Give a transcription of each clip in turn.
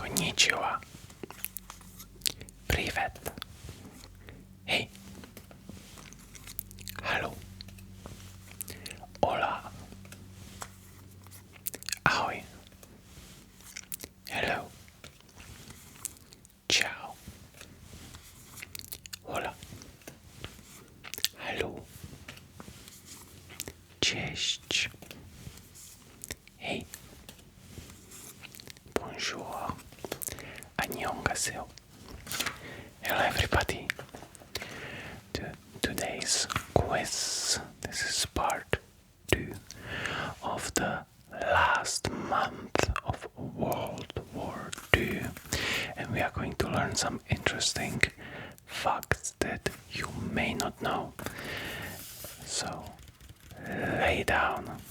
Konnichiwa. Привет. Hey. Hallo. Hola. Ahoj. Hello. Ciao. Hola. Hallo. Cześć. Hey. Bonjour. 안녕하세요. Hello everybody. Today's quiz. This is part 2 of the last month of World War II, and we are going to learn some interesting facts that you may not know. So lay down,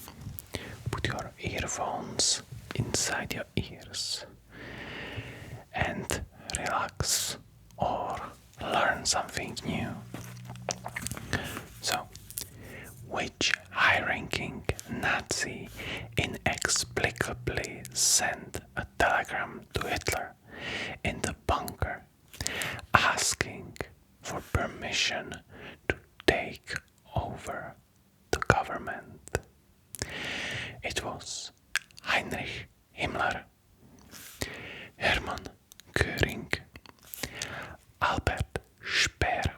put your earphones inside your ears and relax or learn something new. So, which high-ranking Nazi inexplicably sent a telegram to Hitler in the bunker asking for permission to take over the government? It was Heinrich Himmler, Hermann Göring, Albert Speer,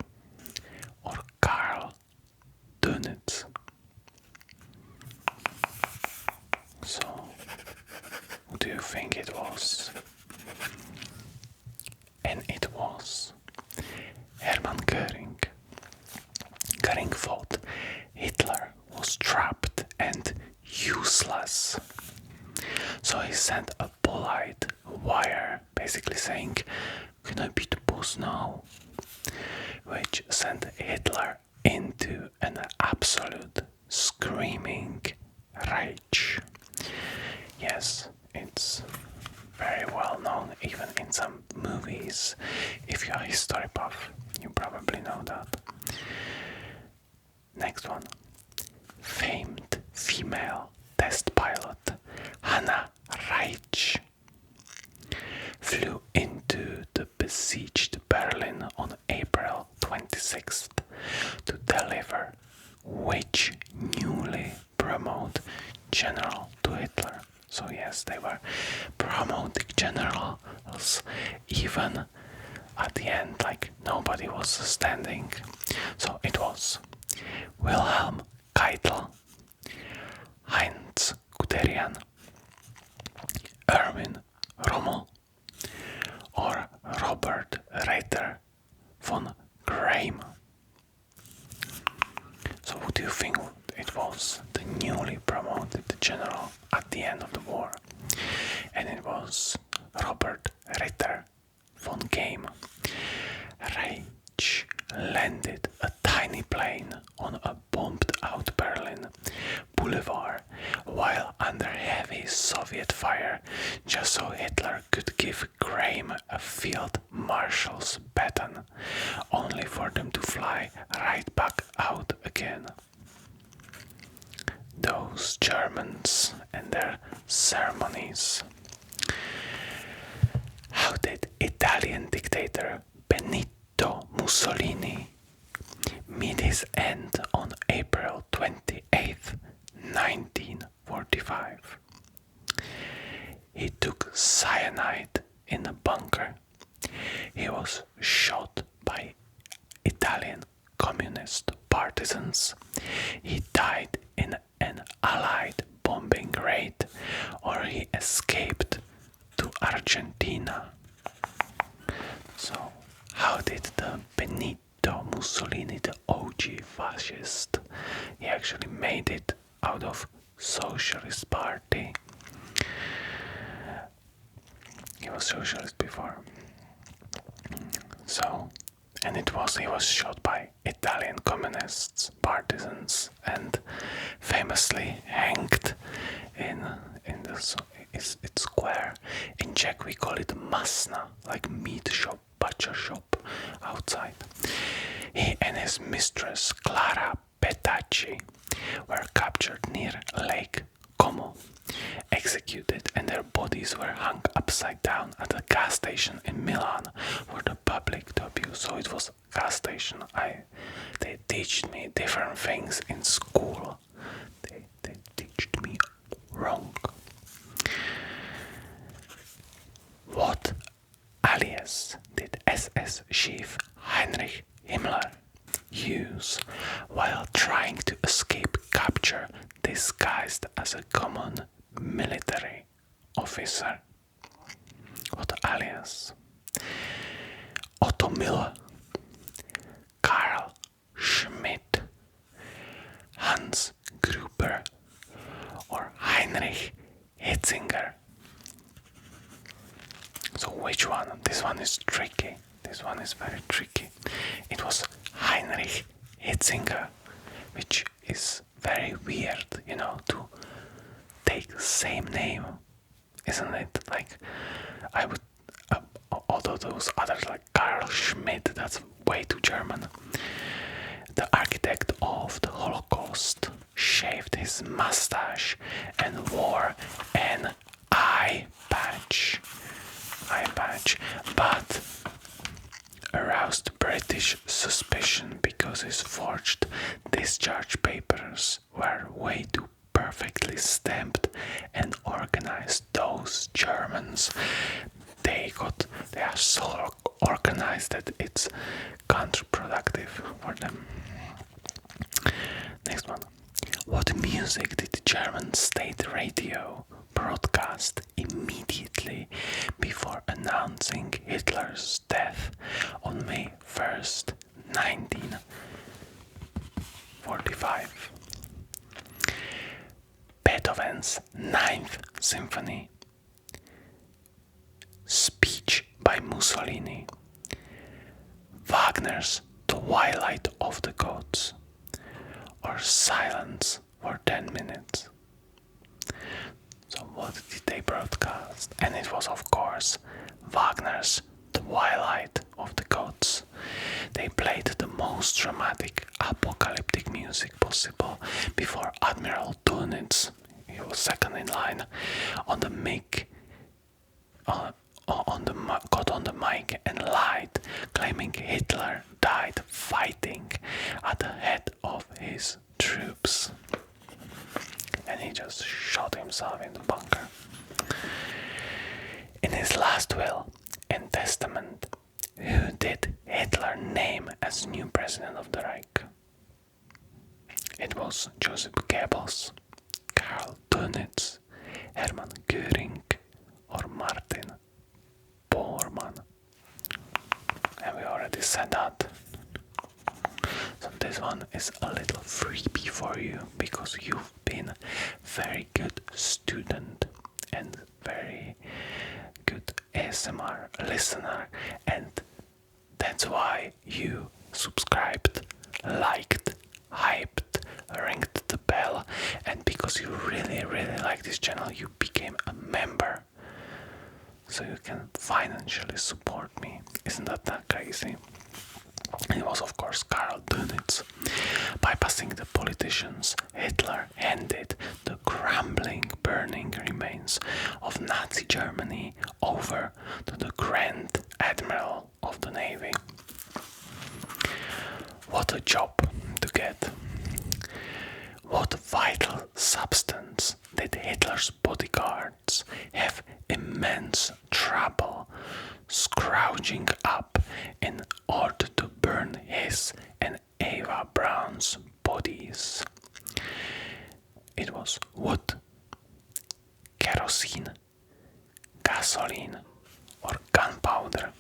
or Karl Dönitz. So, who do you think it was? And it was Hermann Göring. Göring thought Hitler was trapped and useless. So he sent a polite wire basically saying, "Can I be the boss now?" Which sent Hitler into an absolute screaming rage. Yes, it's very well known even in some movies. If you're a history buff, you probably know that. Next one. Famed female test pilot Hannah Reitsch flew into the besieged Berlin on April 26th to deliver which newly promoted general to Hitler. So yes, they were promoting generals even at the end, like nobody was standing. So it was Wilhelm Keitel, Heinz Guderian, Erwin Rommel, or Robert Reiter von Graim. So who do you think it was, the newly promoted general at the end of the war? And it was Robert Reiter von Graim. Reich landed a tiny plane on a bombed-out Berlin boulevard while under heavy Soviet fire, just so Hitler could give Graim a field marshal's baton, only for them to fly right back out again. Those Germans and their ceremonies. How did Italian dictator Benito Mussolini meet his end on April 28th, 1945? He took cyanide in a bunker. He was shot by Italian communist partisans. He died in an Allied bombing raid, or he escaped to Argentina. So, how did the Benito Mussolini, the OG fascist, he actually made it out of Socialist Party? He was socialist before. So, and he was shot by Italian communists, partisans, and famously hanged in the it's square. In Czech we call it masna, like meat shop, butcher shop outside. He and his mistress Clara Petacci were captured near Lake Como executed, and their bodies were hung upside down at a gas station in Milan for the public to abuse. So it was a gas station. They taught me different things in school. They taught me wrong. What Alias did SS chief Heinrich Himmler use while trying to escape capture disguised as a common military officer? What Alias? Otto Müller, Karl Schmidt, Hans Gruber, or Heinrich Hitzinger? So which one? This one is tricky. This one is very tricky. It was Heinrich Hitzinger, which is very weird, to take the same name, isn't it? Like, I would, although those others like Karl Schmidt, that's way too German. The architect of the Holocaust shaved his mustache and wore an eye patch, but aroused British suspicion because his forged discharge papers were way too perfectly stamped and organized. Those Germans, they are so organized that it's counterproductive for them. Next one. What music did the German state radio broadcast immediately before announcing Hitler's death on May 1st, 1945? Beethoven's Ninth Symphony, Speech by Mussolini, Wagner's Twilight of the Gods, or Silence for 10 minutes. So what did they broadcast? And it was, of course, Wagner's Twilight of the Gods. They played the most dramatic, apocalyptic music possible before Admiral Dönitz, he was second in line, got on the mic and lied, claiming Hitler died fighting at the head of his troops. And he just shot himself in the bunker. In his last will and testament, who did Hitler name as new president of the Reich? It was Joseph Goebbels, Karl Dönitz, Hermann Göring, or Martin Bormann. And we already said that. So this one is a little freebie for you because you've been very good student and very good ASMR listener, and that's why you subscribed, liked, hyped, ringed the bell, and because you really like this channel, you became a member so you can financially support me. Isn't that crazy? It was, of course, Karl Dönitz. Bypassing the politicians, Hitler handed the crumbling, burning remains of Nazi Germany over to the Grand Admiral of the Navy. What a job to get. What vital substance did Hitler's bodyguards have immense trouble scrounging up in order to burn his and Eva Braun's bodies? It was wood, kerosene, gasoline, or gunpowder.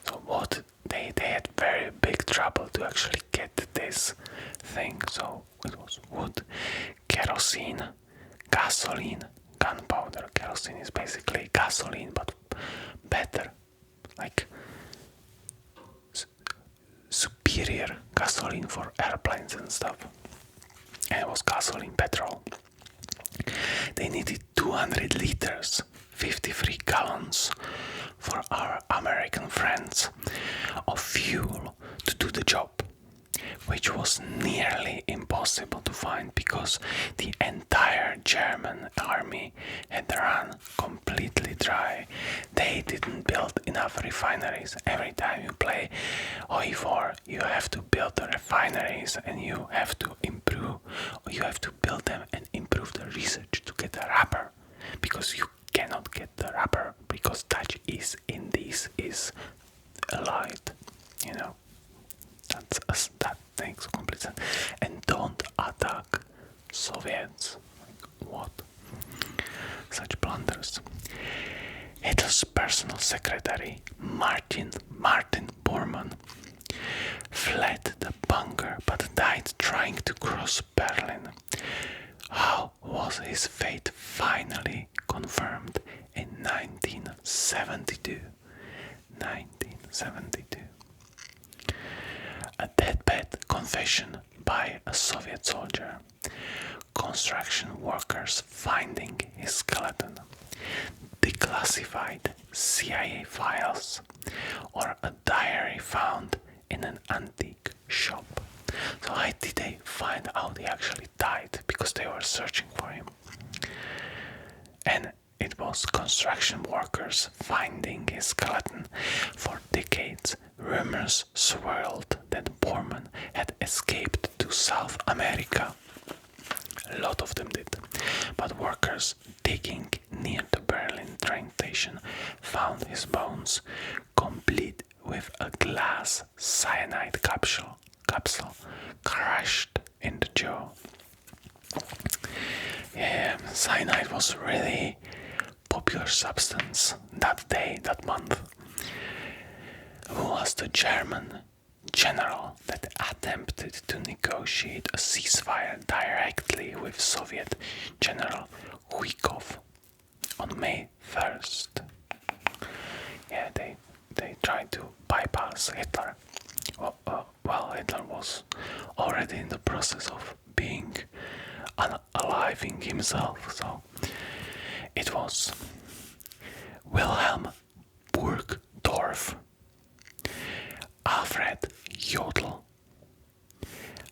So what they had very big trouble to actually get this thing. So it was wood, kerosene, gasoline, gunpowder. Kerosene is basically gasoline, but better, like superior gasoline for airplanes and stuff. And it was gasoline, petrol. They needed 200 liters, 53 gallons for our American friends of fuel to do the job. which was nearly impossible to find because the entire German army had run completely dry. They didn't build enough refineries. Every time you play OE4, you have to build the refineries and you have to build them and improve the research to get the rubber, because you cannot get the rubber because Dutch East Indies is allied, you know. That makes complete sense. And don't attack Soviets. Like, what? Such blunders. Hitler's personal secretary, Martin Bormann, fled the bunker but died trying to cross Berlin. How was his fate finally confirmed in 1972? 1972. A deathbed confession by a Soviet soldier, construction workers finding his skeleton, declassified CIA files, or a diary found in an antique shop. So how did they find out he actually died? Because they were searching for him. And it was construction workers finding his skeleton. For decades, rumors swirled that Bormann had escaped to South America. A lot of them did. But workers digging near the Berlin train station found his bones, complete with a glass cyanide capsule crushed in the jaw. Yeah, cyanide was really popular substance that day, that month. Who was the German general that attempted to negotiate a ceasefire directly with Soviet General Zhukov on May 1st? Yeah, they tried to bypass Hitler. Well, Hitler was already in the process of being unaliving himself, so it was Wilhelm Burgdorf, Alfred Jodl,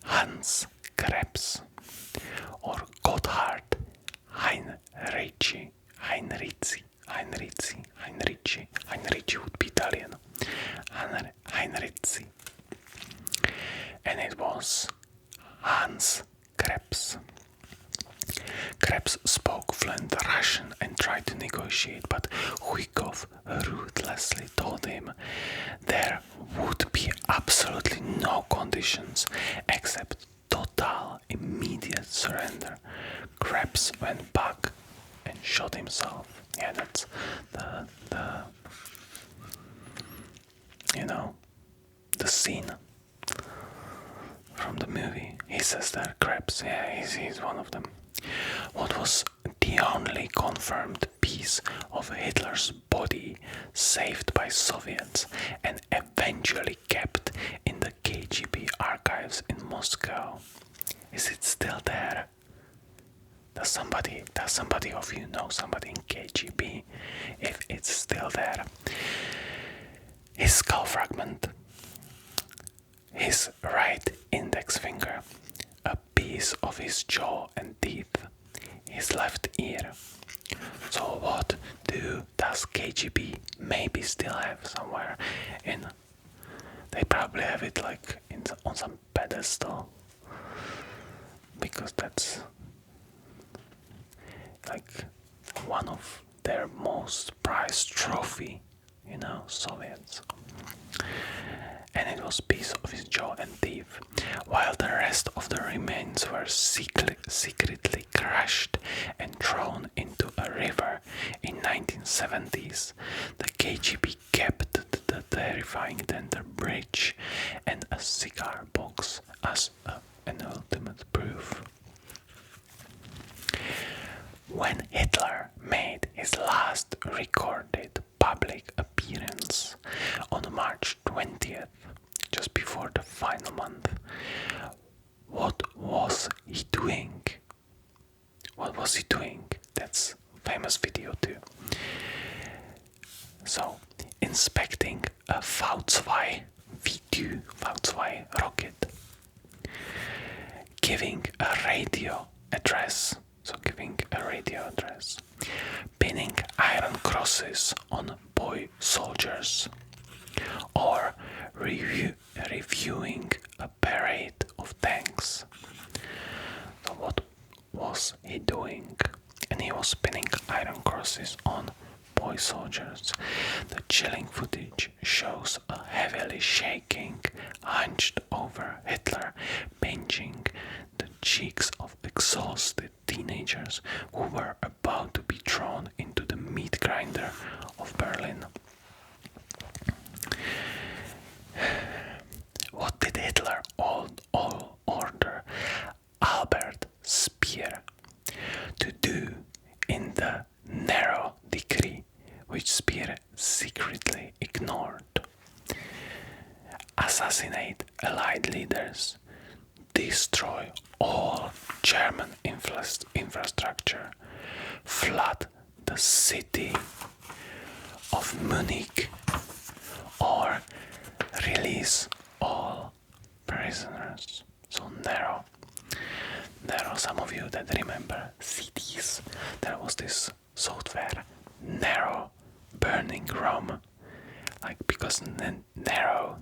Hans Krebs, or Gotthard Heinrici would be Italian. Heinrici. And it was Hans Krebs. Krebs spoke fluent Russian and tried to negotiate, but Zhukov ruthlessly told him there would be absolutely no conditions except total immediate surrender. Krebs went back and shot himself. Yeah, that's the scene from the movie. He says that Krebs, yeah, he's one of them. What was the only confirmed piece of Hitler's body saved by Soviets and eventually kept in the KGB archives in Moscow? Is it still there? Does somebody of you know somebody in KGB? If it's still there. His skull fragment, his right index finger, a piece of his jaw and teeth, his left ear. So what does KGB maybe still have somewhere in? They probably have it like on some pedestal, because that's like one of their most prized trophy, Soviets. And it was a piece of his jaw and teeth, while the rest of the remains were secretly crushed and thrown into a river in 1970s. The KGB kept the terrifying tender bridge and a cigar box as an ultimate proof. When Hitler made his last recorded public appearance on March 20th, just before the final month, what was he doing? That's a famous video too. So, inspecting a V2 rocket. giving a radio address, pinning iron crosses on boy soldiers, or reviewing a parade of tanks. So what was he doing? And he was pinning iron crosses on boy soldiers. The chilling footage shows a heavily shaking, hunched over Hitler, pinching the cheeks of exhausted teenagers who were about to be thrown into the meat grinder of Berlin. What did Hitler order Albert Speer to do in the Nero Decree, which Speer secretly ignored? Assassinate Allied leaders, destroy all German infrastructure, flood the city of Munich, or release all prisoners. So Nero, some of you that remember cities, there was this software, Nero, burning Rome, like because Nero,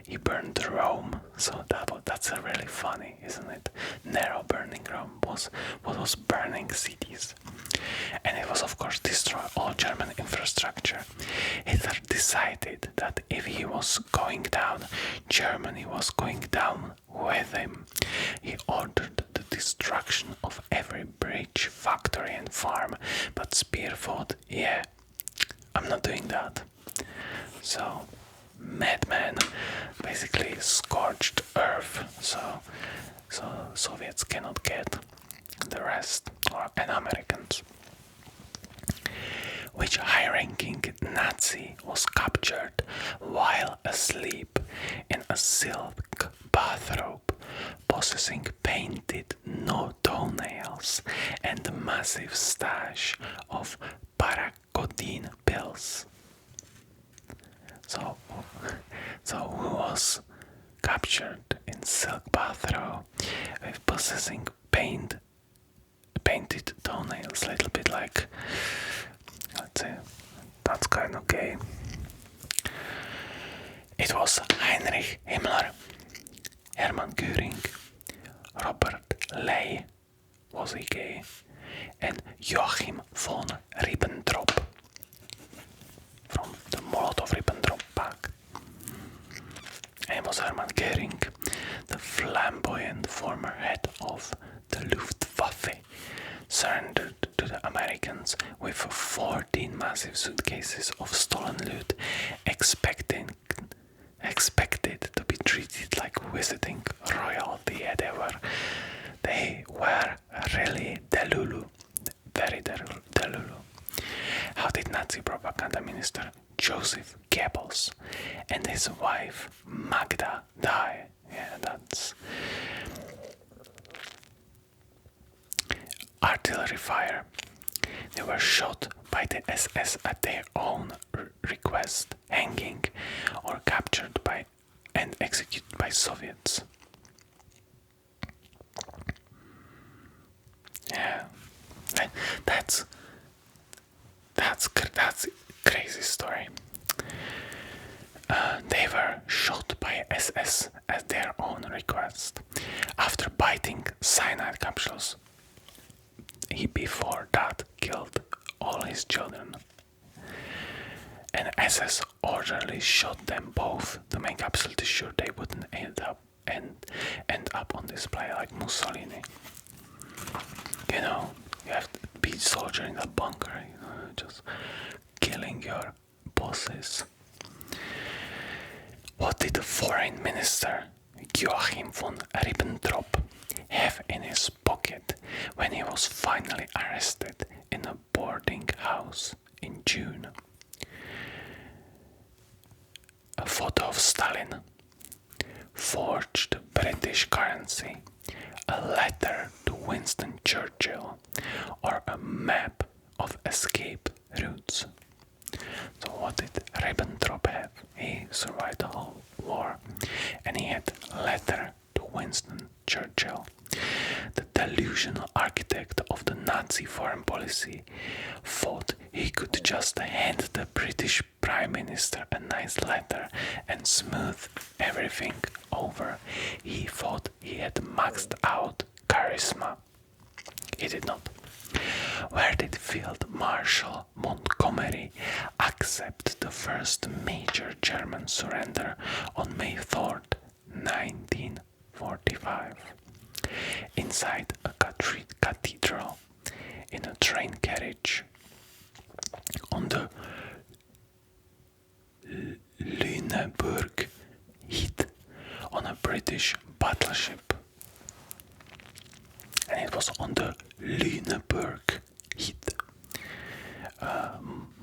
he burned Rome, so that's a really funny, isn't it? Nero burning Rome was what was burning cities, and it was of course destroy all German infrastructure. Hitler decided that if he was going down, Germany was going down with him. He ordered the destruction of every bridge, factory and farm, but Speer thought, yeah, I'm not doing that. So madman, basically scorched earth, so Soviets cannot get the rest, and Americans. Which high-ranking Nazi was captured while asleep in a silk bathrobe, possessing painted no toenails and a massive stash of paracodeine pills. So who was captured in silk bathrobe with possessing painted toenails? A little bit like, let's say, that's kind of gay. It was Heinrich Himmler, Hermann Göring, Robert Ley, was he gay, and Joachim von Ribbentrop from the Molotov-Ribbentrop Pact. And it was Hermann Göring, the flamboyant former head of the Luftwaffe, surrendered to the Americans with 14 massive suitcases of stolen loot, expected to be treated like visiting royalty. They were really delulu, very delulu. How did Nazi propaganda minister Joseph Goebbels and his wife Magda die? Yeah, that's artillery fire. They were shot by the SS at their own request, hanging or captured by and executed by Soviets. Yeah, that's crazy story. They were shot by SS at their own request after biting cyanide capsules. He before that killed all his children. An SS orderly shot them both to make absolutely sure they wouldn't end up on display like Mussolini. You know, you have to be a soldier in a bunker, you know, just killing your bosses. What did the foreign minister Joachim von Ribbentrop have in his pocket when he was finally arrested in a boarding house in June? A photo of Stalin, forged British currency, a letter to Winston Churchill, or a map of escape routes. So what did Ribbentrop have? He survived the whole war, and he had thought he could just hand the British Prime Minister a nice letter and smooth everything over. He thought he had maxed out charisma. He did not. Where did Field Marshal Montgomery accept the first major German surrender on May 3rd, 1945? Inside a cathedral, in a train carriage, on the Lüneburg Heath, on a British battleship. And it was on the Lüneburg Heath.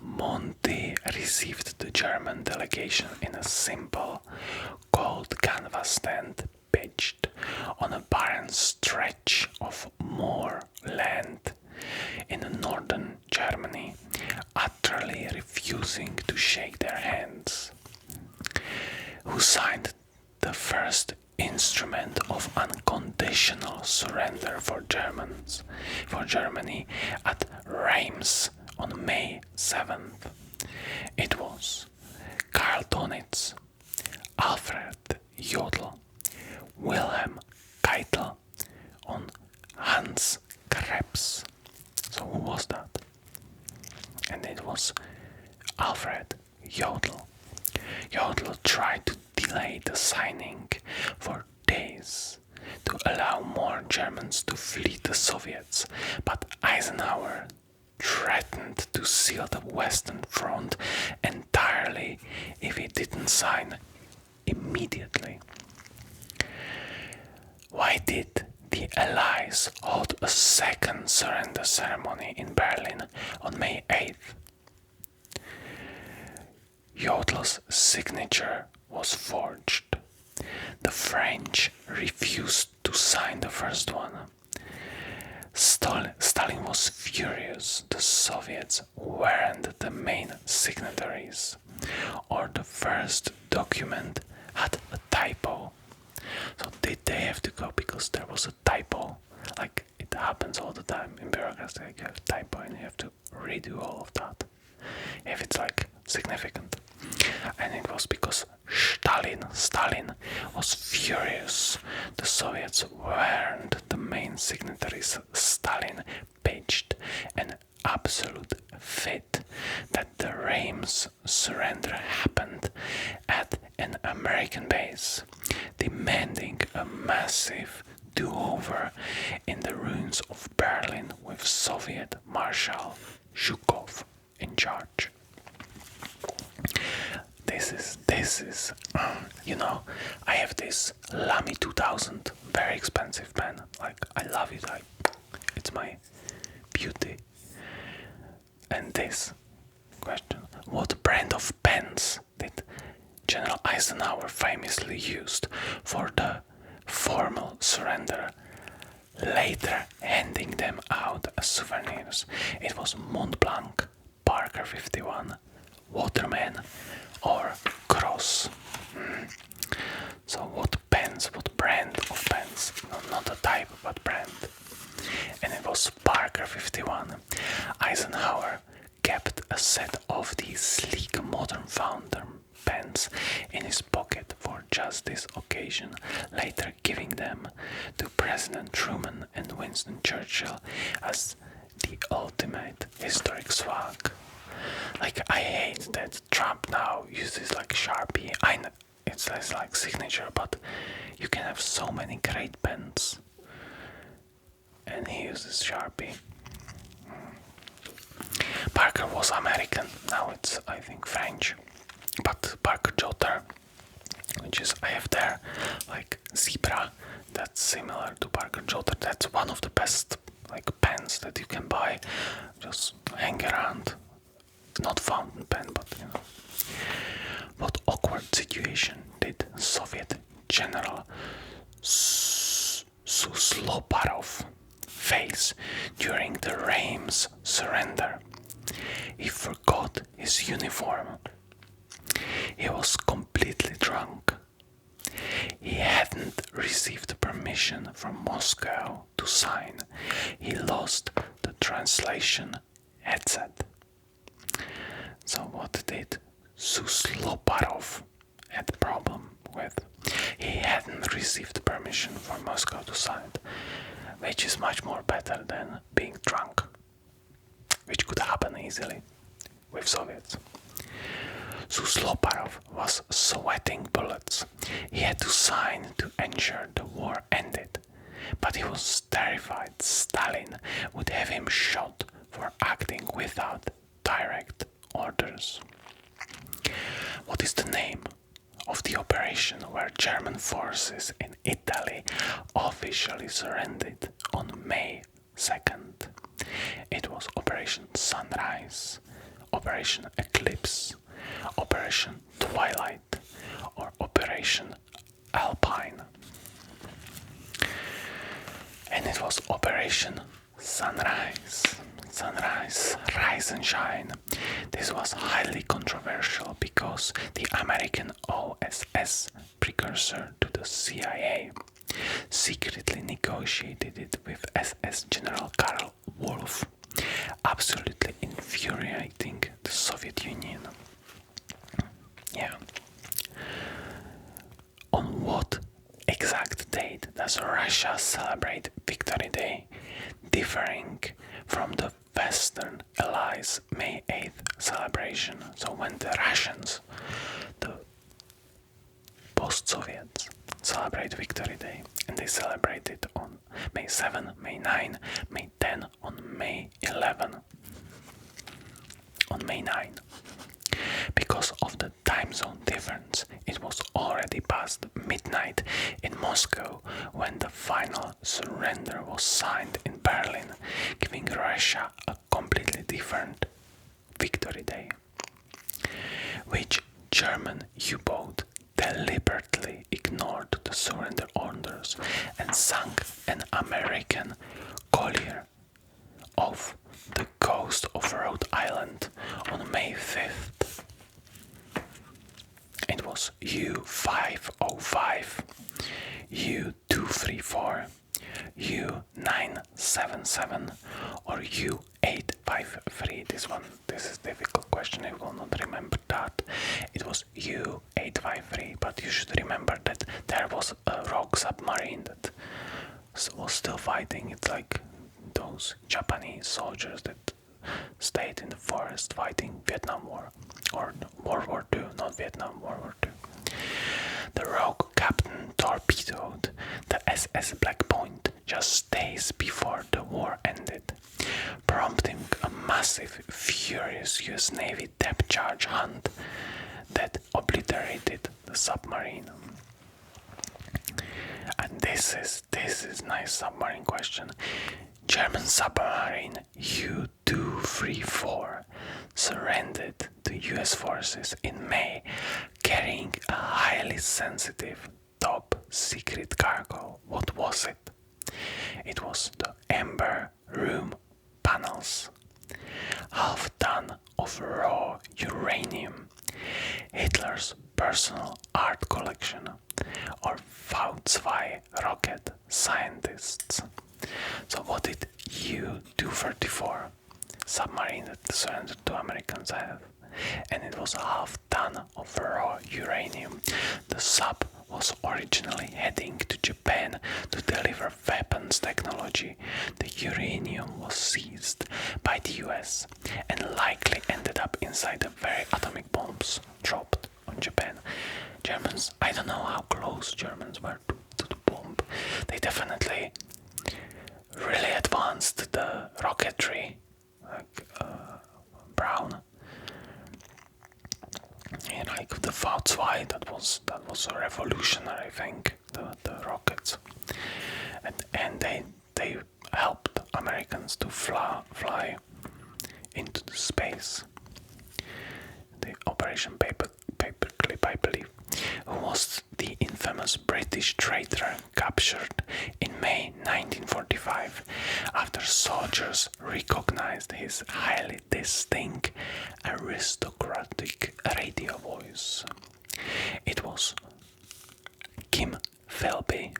Monty received the German delegation in a simple gold canvas stand pitched on a barren stretch of moorland in northern Germany, utterly refusing to shake their hands. Who signed the first instrument of unconditional surrender for Germany at Reims on May 7th. It was Karl Donitz, Alfred Jodl, Wilhelm Keitel, and Hans Krebs. So who was that? And it was Alfred Jodl. Jodl tried to delay the signing for days to allow more Germans to flee the Soviets, but Eisenhower threatened to seal the Western Front entirely if he didn't sign immediately. Why did the Allies hold a second surrender ceremony in Berlin on May 8th? Jodl's signature was forged. The French refused to sign the first one. Stalin was furious the Soviets weren't the main signatories, or the first document had a typo. So did they have to go because there was a typo? Like it happens all the time in bureaucracy, like you have a typo and you have to redo all of that if it's like significant. And it was because Stalin was furious the Soviets weren't the main signatories. Stalin pitched an absolute fit that the Reims surrender happened at an American base, demanding a massive do-over in the ruins of Berlin with Soviet Marshal Zhukov in charge. This is, I have this Lamy 2000, very expensive pen. Like, I love it. It's my beauty. And this question: what brand of pens did General Eisenhower famously used for the formal surrender, later handing them out as souvenirs? It was Montblanc, Parker 51, Waterman, or Cross. So what brand of pens? No, not the type, but brand. And it was Parker 51. Eisenhower kept a set of these sleek modern fountain pens in his pocket for just this occasion, later giving them to President Truman and Winston Churchill as the ultimate historic swag. Like, I hate that Trump now uses like Sharpie. I know it says like signature, but you can have so many great pens, and he uses Sharpie. Parker was American, now it's I think French, but Parker Jotter, which is I have there, like Zebra, that's similar to Parker Jotter. That's one of the best like pens that you can buy, just hang around. Not fountain pen, but What awkward situation did Soviet General Susloparov face during the Reims surrender? He forgot his uniform. He was completely drunk. He hadn't received permission from Moscow to sign. He lost the translation headset. Susloparov had a problem with. He hadn't received permission for Moscow to sign, which is much more better than being drunk, which could happen easily with Soviets. Susloparov was sweating bullets. He had to sign to ensure the war ended, but he was terrified Stalin would have him shot for acting without direct orders. What is the name of the operation where German forces in Italy officially surrendered on May 2nd? It was Operation Sunrise, Operation Eclipse, Operation Twilight, or Operation Alpine. And it was Operation Sunrise. Sunrise, rise and shine. This was highly controversial because the American OSS, precursor to the CIA, secretly negotiated it with SS General Karl Wolff, absolutely infuriating the Soviet Union. Yeah. On what exact date does Russia celebrate Victory Day, differing from the Western Allies' May 8th celebration? So when the Russians, the post-Soviets, celebrate Victory Day, and they celebrate it on May 7, May 9, May 10, on May 11, on May 9. Because of the time zone difference, it was already past midnight in Moscow when the final surrender was signed in Berlin, giving Russia a completely different Victory Day. Which German U-boat deliberately ignored the surrender orders and sank an American collier off the coast of Rhode Island on May 5th. It was U-505, U-234, U-977 or U-853. This is a difficult question, I will not remember that. It was U-853, but you should remember that there was a rogue submarine that was still fighting. It's like those Japanese soldiers that stayed in the forest fighting Vietnam War, or World War II, not Vietnam, World War II. The rogue captain torpedoed the SS Black Point just days before the war ended, prompting a massive, furious US Navy depth charge hunt that obliterated the submarine. And this is nice submarine question. German submarine U-234 surrendered to US forces in May, carrying a highly sensitive top secret cargo. What was it? It was the Amber Room panels, half ton of raw uranium, Hitler's personal art collection, or V2 rocket scientists. So what did U-234 submarine that surrendered to Americans have? And it was a half ton of raw uranium. The sub was originally heading to Japan to deliver weapons technology. The uranium was seized by the US and likely ended up inside the very atomic bombs dropped on Japan. Germans, I don't know how close Germans were to the bomb. They definitely really advanced the rocketry, like Brown. And like the V2, that was a revolutionary thing, the rockets, and they helped Americans to fly into the space. The Operation Paperclip, I believe, who was the infamous British traitor captured in May 1945 after soldiers recognized his highly distinct aristocratic radio voice. It was Kim Philby,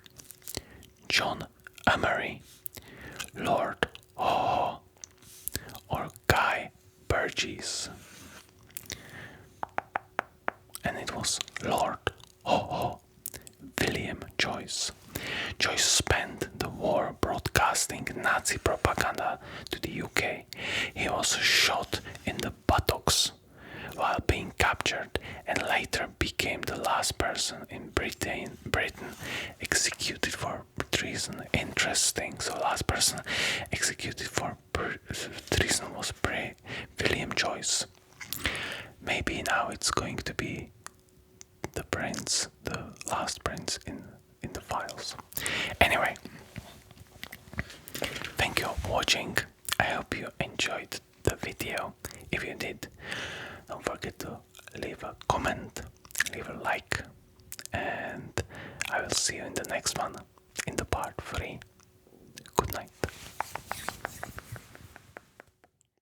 John Emery, Lord Ho, or Guy Burgess. was Lord William Joyce. Joyce spent the war broadcasting Nazi propaganda to the UK. He was shot in the buttocks while being captured and later became the last person in Britain executed for treason. Interesting. So last person executed for treason was William Joyce. Maybe now it's going to be the prince, the last prince in the files. Anyway, thank you for watching. I hope you enjoyed the video. If you did, don't forget to leave a comment, leave a like, and I will see you in the next one, in the part 3. Good night.